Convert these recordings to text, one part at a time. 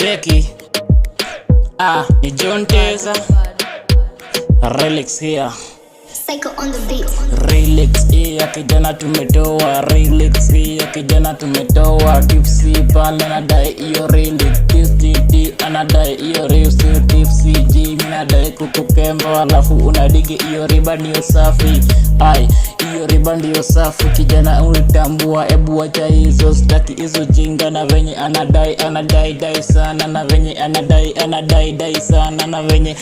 Cheki, ni John Teza, Relax here. Psycho on the beat. Relax here, kijana tumetoa. Relax here, kijana tumetoa. Tipsy pale anadai iyo relax. TTT anadai iyo real. Tipsy G minadai kukukemba, alafu unadigi iyo riba ndio safi. Iyo riba ndio safi, kijana unitambua. Ebu wacha hizo, staki hizo jinga. Na venye anadai dai sana. Na venye anadai dai sana. Na venye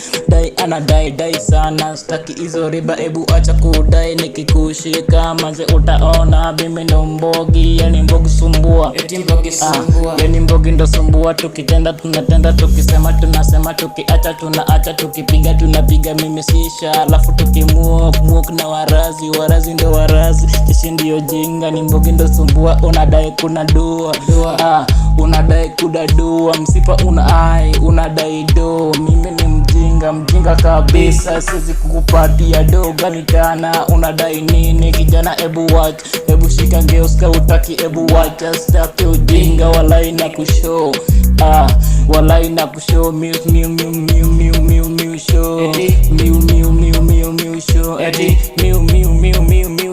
anadai sana. Staki hizo riba, ebu acha kudai. Nikikushika manze utaona mimi ndo mbogi, yani mbogi sumbua. Yani mbogi ndo sumbua. Tukitenda tunatenda, tukisema tunasema, tukiacha tunaacha, tukipiga tunapiga. Mimi sisha, alafu tukimwok na warazi ndo warazi. Kishi ndio jinga, ni mbogi ndo sumbua. Unadai kuna dua, unadai kudadua. Msipa unadai do. Mimi ni mjinga kabisa, siwezi kukupatia do gani tana. Unadai nini kijana? Ebu watch, ebu shika ngeuska utaki. Ebu watch, staki ujinga. Walai na kushow, walai na kushow. Miu show, miu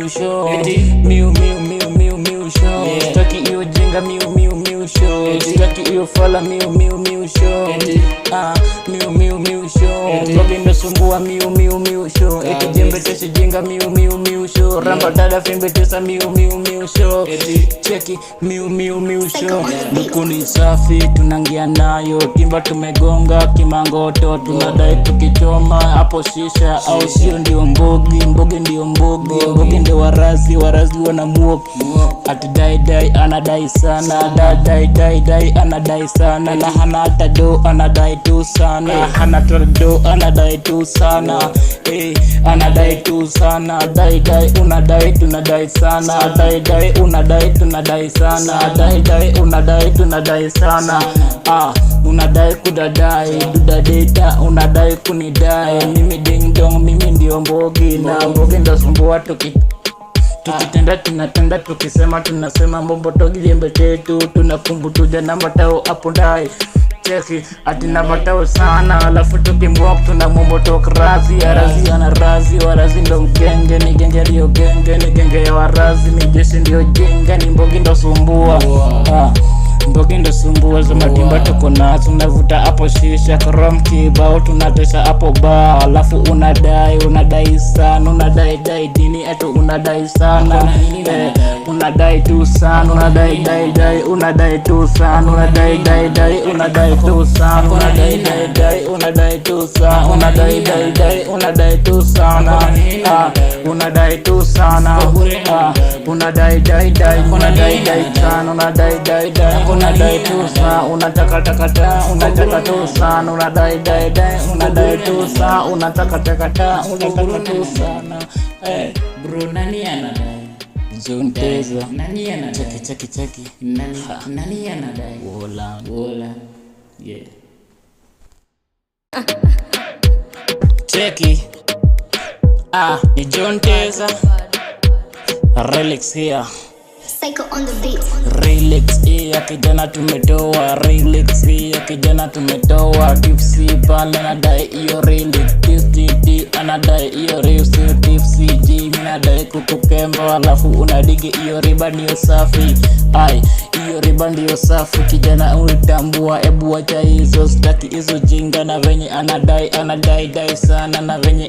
show, miu show. Staki iyo jinga, miu show. Staki iyo fala, miu show. Miu show. Mbogi ndo sumbua, miu show. Eti jembe teshi jinga, miu show. Ramba dada fimbe tesa, miu show. Cheki, miu show. Mukuni safi, tunangia nayo. Timba tumegonga, kimangoto. Tunadai tukichoma, hapo shisha. Au sio ndio mbogi, mbogi ndio mbogi. Mbogi ndio warazi wana muoki. Ati dai, anadai sana. Dai, anadai sana. Na hana hata do, anadai tu sana. Hana do, anadai tu sana. Anadai tu sana. Dai, unadai tunadai sana. Dai, unadai tunadai sana. Dai, unadai tunadai sana. Unadai kudadai, dudadeta, unadai kunidai. Mimi ding dong, mimi ndio mbogi. Na mbogi ndo sumbua. Tukitenda tunatenda, tukisema tunasema. Mbombo togi jembe chetu, tunakumbutuja na matao hapo ndai. Cheki, ati na matao sana. Alafu tukimwok tunamombo tok razi. Arazi anarazi, warazi ndo mgenge. Ni genge liyo genge, ni genge ya warazi. Ni jeshi ndio jenga, ni mbogi ndo sumbua. Mbogi ndo sumbua, za matimba tuko nazo. Unavuta hapo shisha, krom kibao, tunatesha hapo ba. Alafu unadai sana. Unadai dini eto, unadai sana. Unadai tu sana. Unadai tu sana. Unadai tu sana. Unadai tu sana. Unadai tu sana. Unadai tu sana. Unadai sana. Unadai tu sana. Unataka tu sana. Unadai tu sana. Unataka tu sana. Bro, nani anadai? John Teza. Nani anadai? Cheki. Nani anadai? Wola. Yeah. Cheki, ni John Teza, Relax here. Psycho on the beat. Relax here, kijana tumetoa. Relax here, kijana tumetoa. Tipsy pale anadai iyo relax. TTT anadai iyo real. Tipsy G minadai kukukemba, alafu unadigi iyo riba ndio safi. Iyo riba ndio safi, kijana unitambua. Ebu wacha hizo, staki hizo jinga. Na venye anadai dai sana. Na venye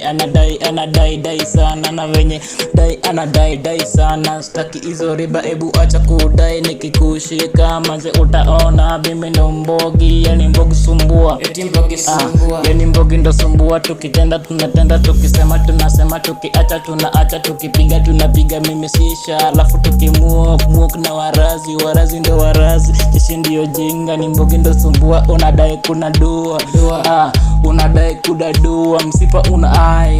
anadai dai sana. Na venye anadai sana. Staki hizo riba, ebu acha kudai. Nikikushika manze utaona mimi ndo mbogi, yani mbogi sumbua. Yani mbogi ndo sumbua. Tukitenda tunatenda, tukisema tunasema, tukiacha tunaacha, tukipiga tunapiga. Mimi sisha, alafu tukimwok na warazi ndo warazi. Kishi ndio jinga, ni mbogi ndo sumbua. Unadai kuna dua, unadai kudadua. Msipa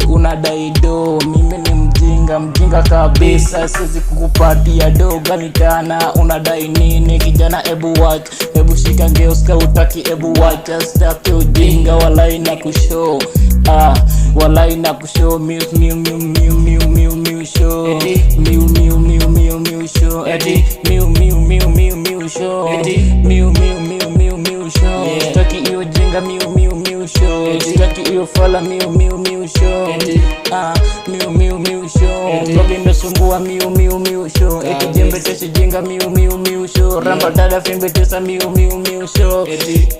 unadai do. Mimi ni mjinga kabisa, siwezi kukupatia do gani tana. Unadai nini kijana? Ebu watch, ebu shika ngeuska utaki. Ebu watch, staki ujinga. Walai na kushow, walai na kushow. Miu show, miu show. Eti miu show. Sitaki iyo fala miu show. Miu show. Mbogi imesumbua miu show. Eti jembe tesi jinga miu show. Ramba dada fimbe tesa miu show.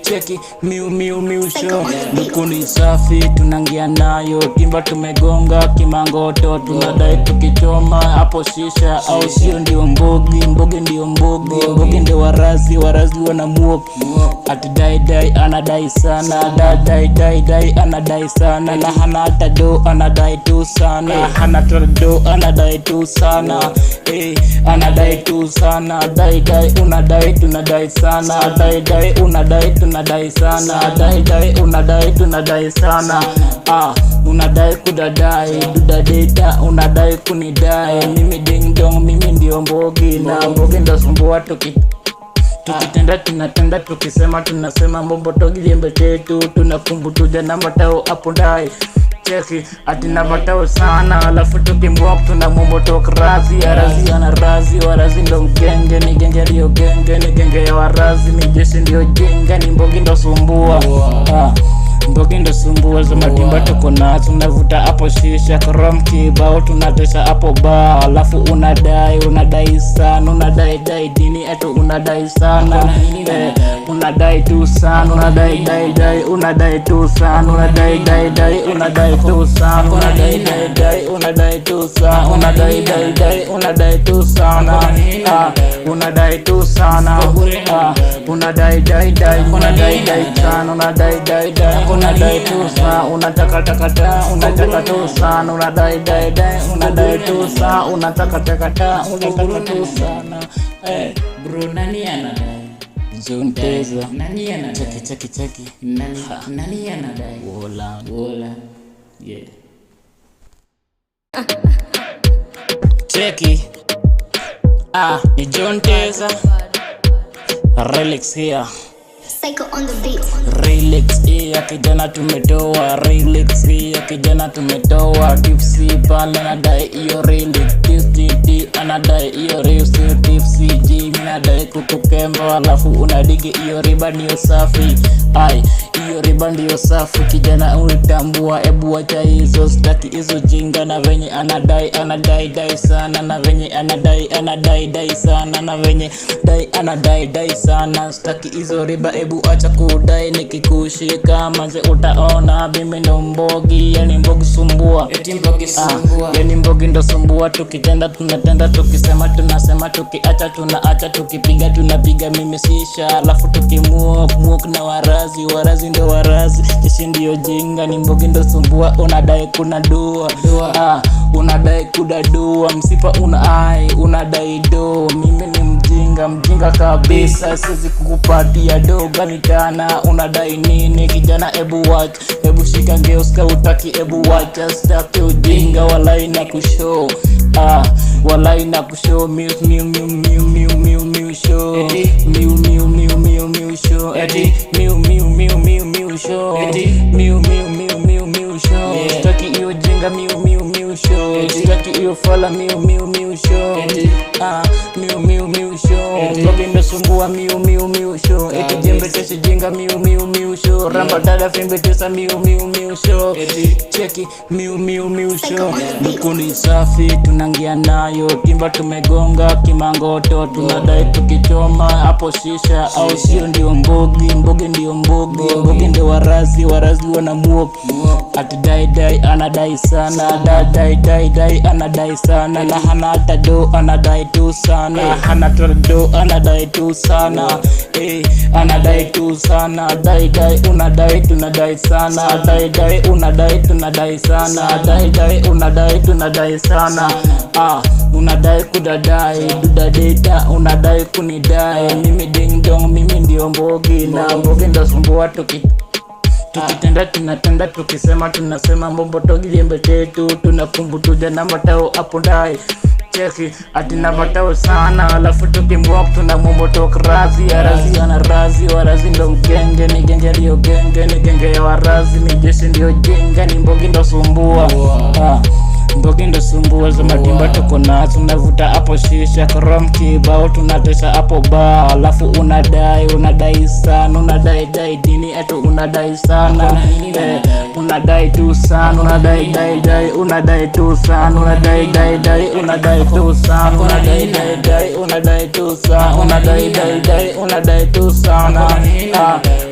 Cheki miu show. Luku ni safi tunangia nayo. Timba tumegonga kimangoto. Tunadai tukichoma hapo shisha. Au sio ndio mbogi ndio mbogi. Mbogi ndio warazi wana muoki. Ati dai anadai sana. Dai anadai sana. Na hana hata do anadai tu sana. Hana do anadai tu sana. Anadai tu sana. Dai unadai tunadai sana. Dai unadai tunadai sana. Dai unadai tunadai sana. Unadai kudadai dudadeta unadai kunidai. Mimi ding dong mimi ndio mbogi. Na mbogi ndo sumbua tukitenda tunatenda tukisema tunasema mbombo togi jembe tetu tunakumbutuja na matao hapo ndai. Cheki ati na matao sana alafu tukimwok tuna mbombo tok razi ana razi warazi ndo mgenge ni genge ndio genge ni genge ya warazi ni jeshi ndio jenga ni mbogi ndo sumbua. Mbogi ndo sumbua za matimba tuko nazo tunavuta hapo shisha krom kibao tunatesha hapo ba alafu unadai sana unadai dini eto unadai sana unadai tu sana unadai tu sana unadai tu sana unadai tu sana unadai tu sana unadai tu sana unadai tu sana unataka unataka tu sana unadai tu sana unataka tu sana. Bro nani anadai? Zonteza Nani anadai? Cheki Nani anadai? Wola. Yeah. Cheki ni Zonteza Relax here. Psycho on the beat. Relax here kijana tumetoa. Relax here kijana tumetoa. Tipsy pale anadai iyo relax. Anadai iyo real tipsy G. Minadai kukukemba alafu unadigi iyo riba ndio safi. Iyo riba ndio safi kijana unitambua. Ebu wacha hizo staki hizo jinga. Na venye anadai sana. Na venye anadai sana. Na venye anadai sana. Staki hizo riba ebu acha kudai. Nikikushika manze utaona mimi ndo mbogi. Yani mbogi sumbua. Yani mbogi ndo sumbua. Tukitenda tunatenda tukisema tunasema tukiacha tunaacha tukipiga tunapiga mimi sisha. Alafu tukimwok na warazi ndo warazi. Jeshi ndio jinga ni mbogi ndo sumbua. Unadai kuna dua unadai kudadua. Msipa unadai do. Mimi ni mjinga kabisa. Siwezi kukupatia doga mitana. Unadai nini kijana ebu watch. Ebu shika ngeuska utaki ebu watch. Staki ujinga walai na kushow. Walai na kushow miu show. Miu show. Miu show. Sitaki iyo jinga miu show. Sitaki iyo fala miu show. Miu show. Mbogi imesumbua miu show. Eti jembe tesi jinga miu show. Ramba dada fimbe tesa miu show. Cheki miu show. Luku ni safi tunangia nayo. Timba tumegonga kimangoto. Tunadai tukichoma hapo shisha. Au sio ndio mbogi ndio mbogi. Mbogi ndio warazi wana muoki. Ati dai anadai sana. Dai anadai sana. Na hana hata do anadai tu sana. Hana do anadai tu sana. Anadai tu sana. Dai unadai tunadai sana. Dai unadai tunadai sana. Dai unadai tunadai sana. Unadai kudadai dudadeta unadai kunidai. Mimi ding dong mimi ndio mbogi. Na mbogi ndo sumbua tukitenda tunatenda tukisema tunasema mbombo togi jembe tetu tunakumbutuja na matao hapo ndai. Cheki ati na matao sana alafu tukimwok tuna mbombo tok razi ana razi warazi ndo mgenge ni genge ndio genge ni genge ya warazi ni jeshi ndio jenga ni mbogi ndo sumbua. Mbogi ndo sumbua za madimba tuko nazo, tunavuta hapo shisha karam kibao, tunatesa hapo ba, alafu unadai sana, unadai dini etu unadai sana, unadai tu sana, unadai tu sana, unadai tu sana, unadai tu sana, unadai tu sana, unadai tu sana,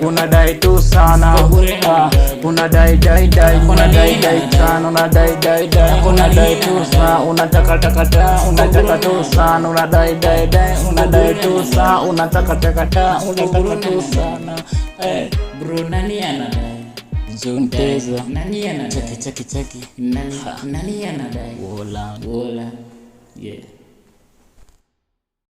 unadai tu sana, unadai sana, unadai tu sana, unataka tu sana, unadai tu sana, unataka tu sana. Bro, nani anadai? Zonteza Nani anadai? cheki Nani anadai? wola Wola. Yeah.